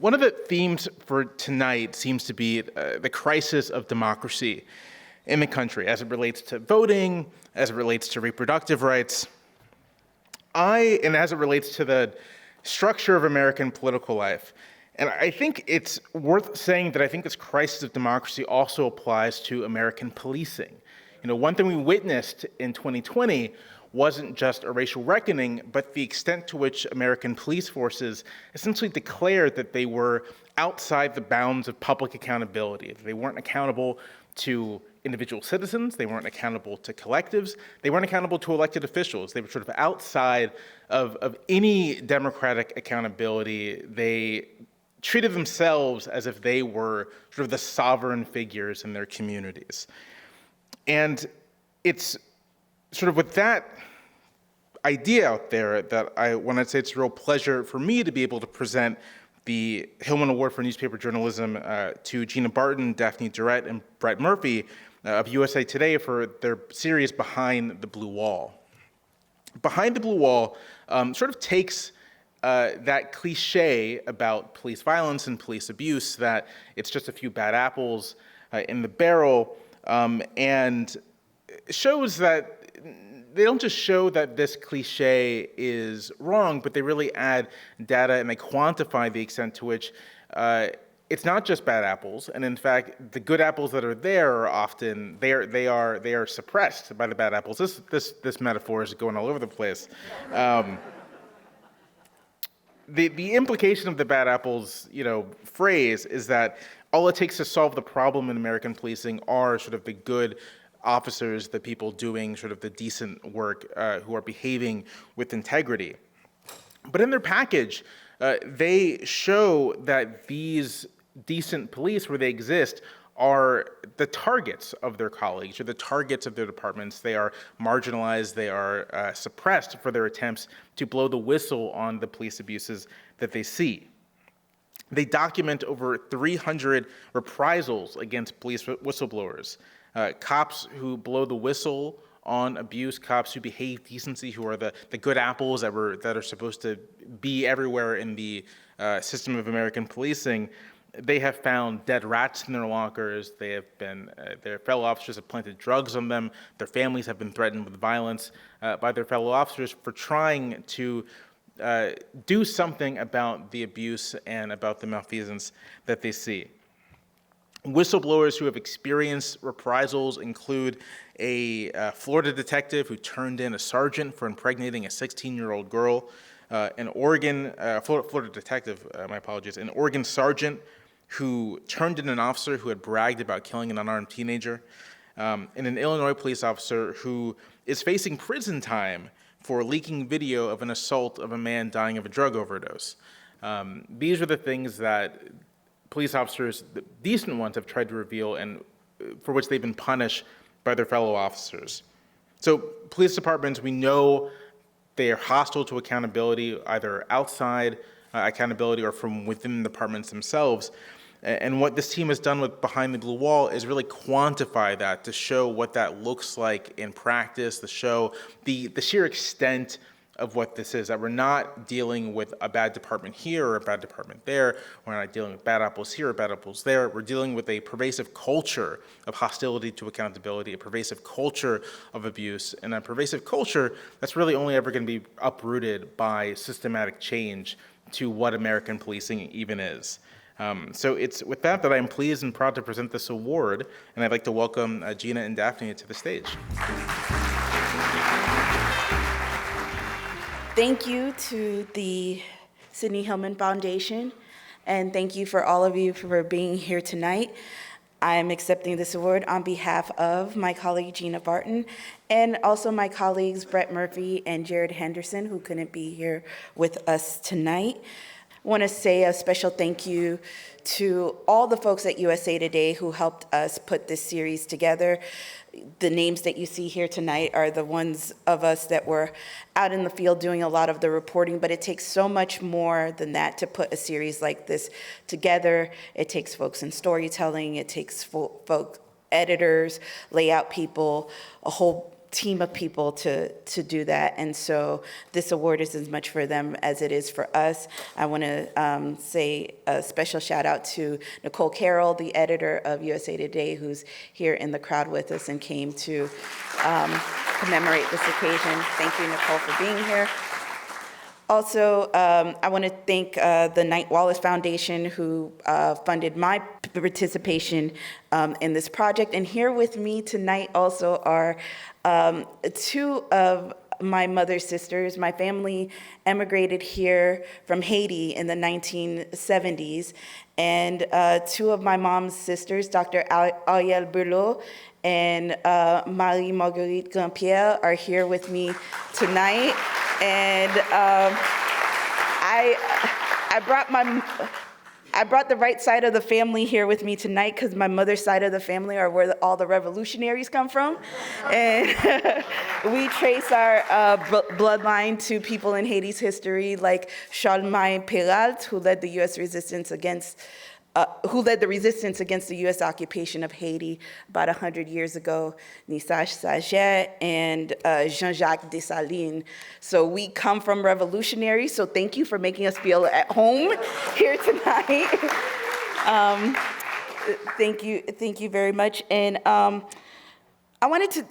One of the themes for tonight seems to be the crisis of democracy in the country as it relates to voting, as it relates to reproductive rights, and as it relates to the structure of American political life. And I think it's worth saying that I think this crisis of democracy also applies to American policing. You know, one thing we witnessed in 2020 wasn't just a racial reckoning, but the extent to which American police forces essentially declared that they were outside the bounds of public accountability. They weren't accountable to individual citizens, they weren't accountable to collectives, they weren't accountable to elected officials. They were sort of outside of any democratic accountability. They treated themselves as if they were sort of the sovereign figures in their communities. And it's sort of with that idea out there that I want to say it's a real pleasure for me to be able to present the Hillman Award for Newspaper Journalism to Gina Barton, Daphne Duret, and Brett Murphy of USA Today for their series Behind the Blue Wall. Behind the Blue Wall sort of takes that cliche about police violence and police abuse, that it's just a few bad apples in the barrel, and shows that they don't just show that this cliche is wrong, but they really add data and they quantify the extent to which it's not just bad apples, and in fact, the good apples that are there are often they are suppressed by the bad apples. This metaphor is going all over the place. The implication of the bad apples, phrase is that all it takes to solve the problem in American policing are sort of the good officers, the people doing sort of the decent work, who are behaving with integrity. But in their package, they show that these decent police, where they exist, are the targets of their colleagues, or the targets of their departments. They are marginalized, they are suppressed for their attempts to blow the whistle on the police abuses that they see. They document over 300 reprisals against police whistleblowers, cops who blow the whistle on abuse, cops who behave decency, who are the good apples that are supposed to be everywhere in the system of American policing. They have found dead rats in their lockers. They have been, their fellow officers have planted drugs on them. Their families have been threatened with violence by their fellow officers for trying to do something about the abuse and about the malfeasance that they see. Whistleblowers who have experienced reprisals include a Florida detective who turned in a sergeant for impregnating a 16-year-old girl, an Florida detective, my apologies, an Oregon sergeant who turned in an officer who had bragged about killing an unarmed teenager, and an Illinois police officer who is facing prison time for leaking video of an assault of a man dying of a drug overdose. These are the things that police officers, the decent ones, have tried to reveal and for which they've been punished by their fellow officers. So police departments, we know they are hostile to accountability, either outside accountability or from within the departments themselves. And what this team has done with Behind the Blue Wall is really quantify that, to show what that looks like in practice, to show the sheer extent of what this is, that we're not dealing with a bad department here or a bad department there. We're not dealing with bad apples here or bad apples there. We're dealing with a pervasive culture of hostility to accountability, a pervasive culture of abuse, and a pervasive culture that's really only ever going to be uprooted by systematic change to what American policing even is. So it's with that I'm pleased and proud to present this award, and I'd like to welcome Gina and Daphne to the stage. Thank you to the Sidney Hillman Foundation, and thank you for all of you for being here tonight. I'm accepting this award on behalf of my colleague Gina Barton, and also my colleagues Brett Murphy and Jared Henderson, who couldn't be here with us tonight. I want to say a special thank you to all the folks at USA Today who helped us put this series together. The names that you see here tonight are the ones of us that were out in the field doing a lot of the reporting, but it takes so much more than that to put a series like this together. It takes folks in storytelling, it takes folks, editors, layout people, a whole team of people to do that. And so this award is as much for them as it is for us. I want to say a special shout out to Nicole Carroll, the editor of USA Today, who's here in the crowd with us and came to commemorate this occasion. Thank you, Nicole, for being here. Also, I want to thank the Knight Wallace Foundation, who funded my participation in this project. And here with me tonight also are two of my mother's sisters. My family emigrated here from Haiti in the 1970s. And two of my mom's sisters, Dr. Ariel Berlot and Marie-Marguerite Grandpierre, are here with me tonight. And I brought the right side of the family here with me tonight because my mother's side of the family are where all the revolutionaries come from. And we trace our bloodline to people in Haiti's history like Charlemagne Péralte, who led the resistance against the U.S. occupation of Haiti about 100 years ago, Nisage Saget, and Jean-Jacques Dessalines. So we come from revolutionaries, so thank you for making us feel at home here tonight. Thank you very much. And I wanted to,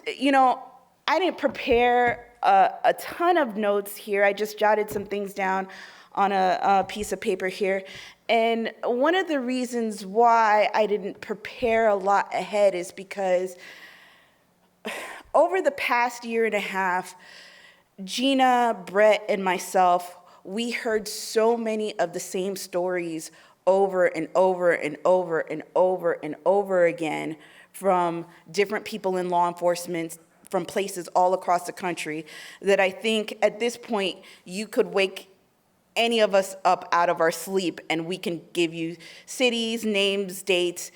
I didn't prepare a ton of notes here. I just jotted some things down on a piece of paper here. And one of the reasons why I didn't prepare a lot ahead is because over the past year and a half, Gina, Brett, and myself, we heard so many of the same stories over and over and over and over and over again from different people in law enforcement, from places all across the country, that I think at this point you could wake any of us up out of our sleep and we can give you cities, names, dates,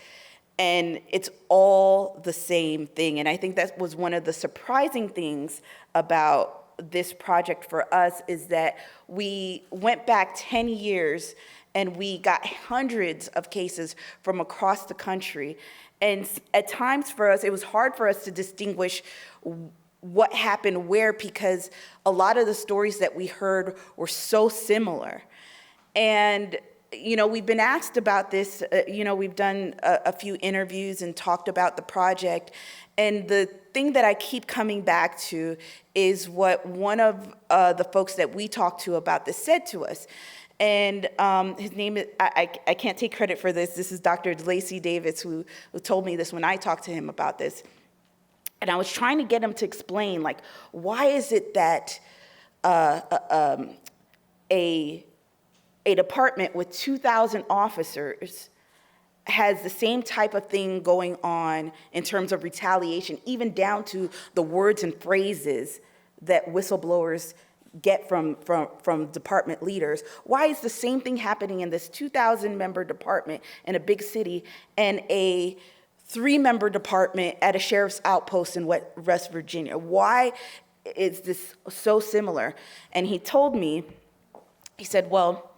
and it's all the same thing. And I think that was one of the surprising things about this project for us, is that we went back 10 years and we got hundreds of cases from across the country. And at times for us, it was hard for us to distinguish what happened where, because a lot of the stories that we heard were so similar. And, we've been asked about this, we've done a few interviews and talked about the project. And the thing that I keep coming back to is what one of the folks that we talked to about this said to us. And his name is, I can't take credit for this. This is Dr. Lacey Davis, who told me this when I talked to him about this. And I was trying to get him to explain, why is it that a department with 2,000 officers has the same type of thing going on in terms of retaliation, even down to the words and phrases that whistleblowers get from department leaders. Why is the same thing happening in this 2,000-member department in a big city and a 3-member department at a sheriff's outpost in West Virginia? Why is this so similar? And he told me, he said, well,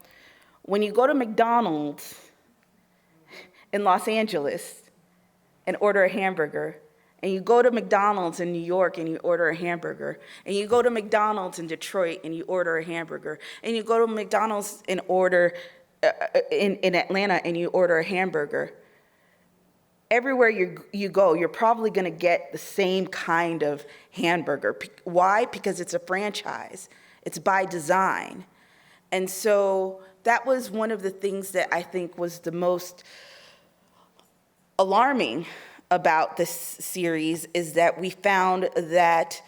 when you go to McDonald's in Los Angeles and order a hamburger, and you go to McDonald's in New York and you order a hamburger, and you go to McDonald's in Detroit and you order a hamburger, and you go to McDonald's and order in Atlanta and you order a hamburger, everywhere you go, you're probably going to get the same kind of hamburger. Why? Because it's a franchise. It's by design. And so that was one of the things that I think was the most alarming about this series, is that we found that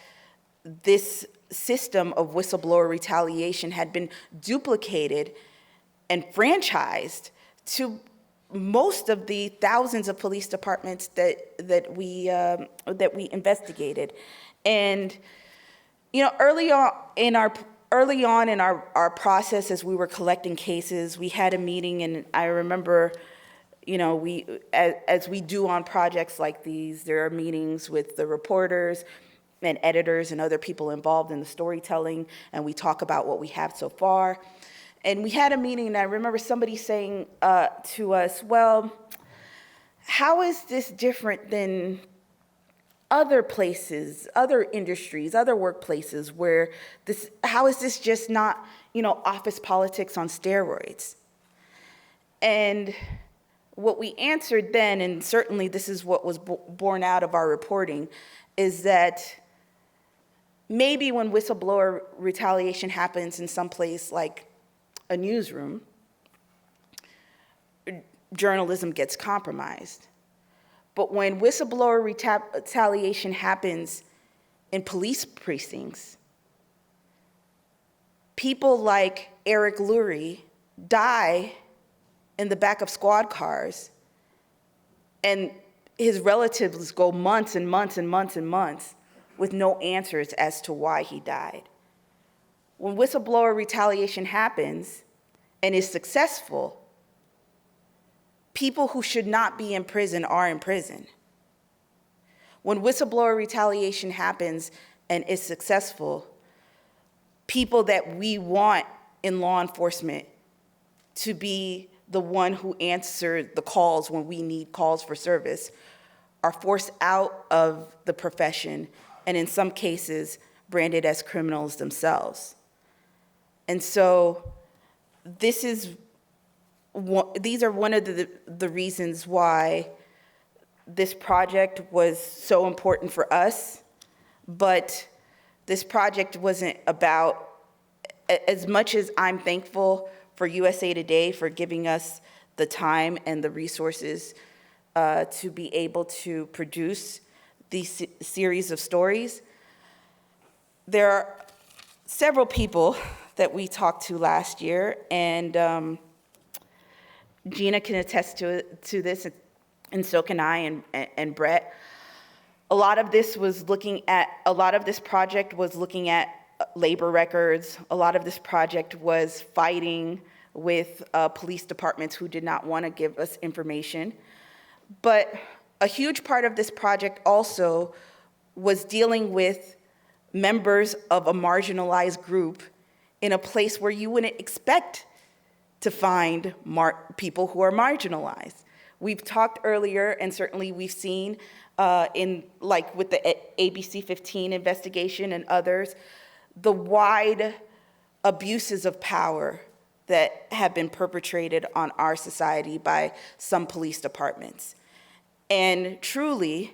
this system of whistleblower retaliation had been duplicated and franchised to most of the thousands of police departments that we investigated. And early on in our process, as we were collecting cases, we had a meeting, and I remember, as we do on projects like these, there are meetings with the reporters and editors and other people involved in the storytelling, and we talk about what we have so far. And we had a meeting, and I remember somebody saying to us, well, how is this different than other places, other industries, other workplaces where this, how is this just not, office politics on steroids? And what we answered then, and certainly this is what was born out of our reporting, is that maybe when whistleblower retaliation happens in some place like a newsroom, journalism gets compromised. But when whistleblower retaliation happens in police precincts, people like Eric Lurie die in the back of squad cars, and his relatives go months and months and months and months with no answers as to why he died. When whistleblower retaliation happens and is successful, people who should not be in prison are in prison. When whistleblower retaliation happens and is successful, people that we want in law enforcement to be the one who answer the calls when we need calls for service are forced out of the profession, and in some cases branded as criminals themselves. And so these are one of the reasons why this project was so important for us, but this project wasn't about, as much as I'm thankful for USA Today for giving us the time and the resources to be able to produce these series of stories. There are several people that we talked to last year, and Gina can attest to this, and so can I, and Brett. A lot of this project was looking at labor records. A lot of this project was fighting with police departments who did not want to give us information. But a huge part of this project also was dealing with members of a marginalized group in a place where you wouldn't expect to find people who are marginalized. We've talked earlier, and certainly we've seen with the ABC 15 investigation and others, the wide abuses of power that have been perpetrated on our society by some police departments. And truly,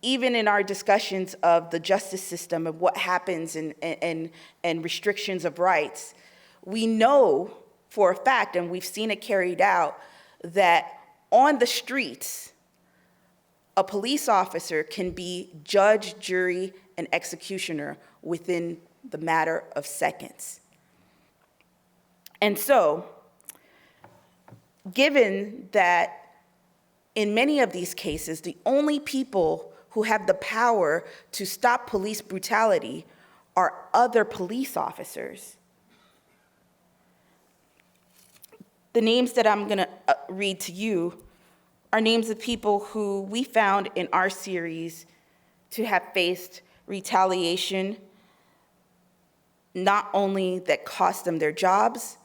even in our discussions of the justice system and what happens and restrictions of rights, we know for a fact, and we've seen it carried out, that on the streets, a police officer can be judge, jury, and executioner within the matter of seconds. And so, given that in many of these cases, the only people who have the power to stop police brutality are other police officers, the names that I'm going to read to you are names of people who we found in our series to have faced retaliation, not only that cost them their jobs,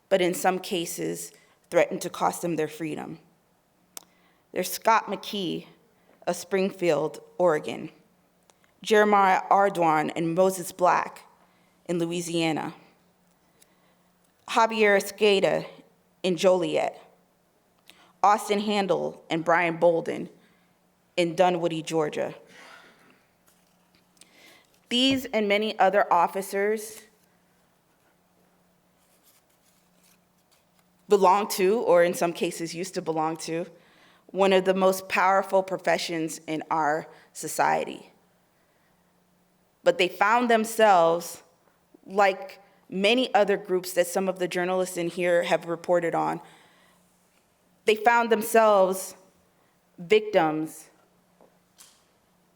but in some cases threatened to cost them their freedom. There's Scott McKee of Springfield, Oregon, Jeremiah Ardoin and Moses Black in Louisiana, Javier Esqueda in Joliet, Austin Handel and Brian Bolden in Dunwoody, Georgia. These and many other officers belong to, or in some cases used to belong to, one of the most powerful professions in our society. But they found themselves, like many other groups that some of the journalists in here have reported on, they found themselves victims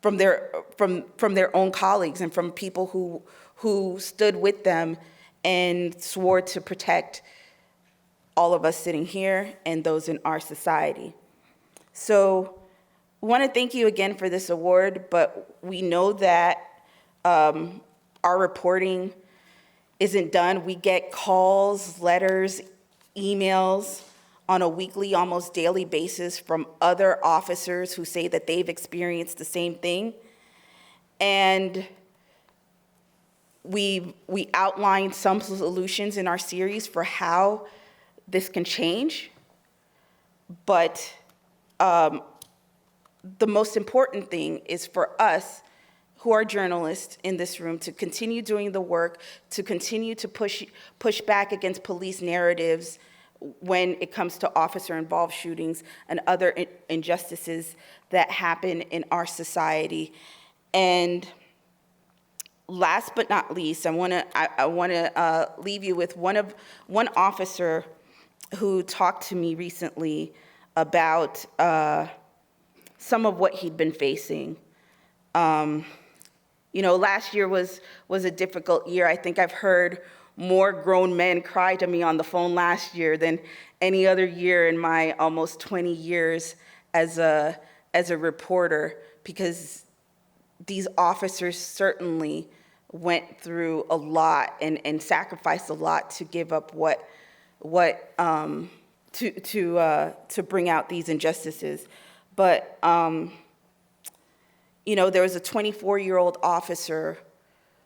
from their own colleagues and from people who stood with them and swore to protect all of us sitting here and those in our society. So I want to thank you again for this award, but we know that our reporting isn't done. We get calls, letters, emails on a weekly, almost daily basis from other officers who say that they've experienced the same thing. And we outlined some solutions in our series for how this can change. But the most important thing is for us, who are journalists in this room, to continue doing the work, to continue to push back against police narratives when it comes to officer-involved shootings and other injustices that happen in our society. And last but not least, I want to leave you with one officer who talked to me recently about some of what he'd been facing. Last year was a difficult year. I think I've heard more grown men cry to me on the phone last year than any other year in my almost 20 years as a reporter, because these officers certainly went through a lot and sacrificed a lot to give up to bring out these injustices. But there was a 24-year-old officer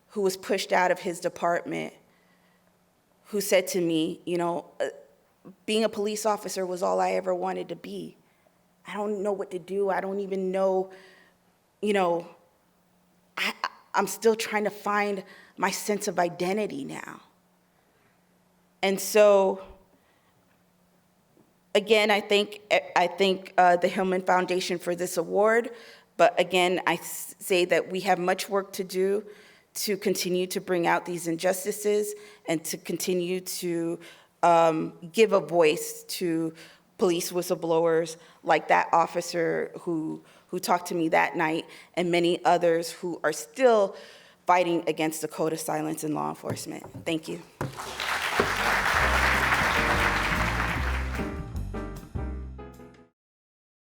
who was pushed out of his department who said to me, being a police officer was all I ever wanted to be. I don't know what to do. I don't even know, I'm still trying to find my sense of identity now. And so, again, I thank the Hillman Foundation for this award. But again, I say that we have much work to do to continue to bring out these injustices and to continue to give a voice to police whistleblowers like that officer who talked to me that night, and many others who are still fighting against the code of silence in law enforcement. Thank you.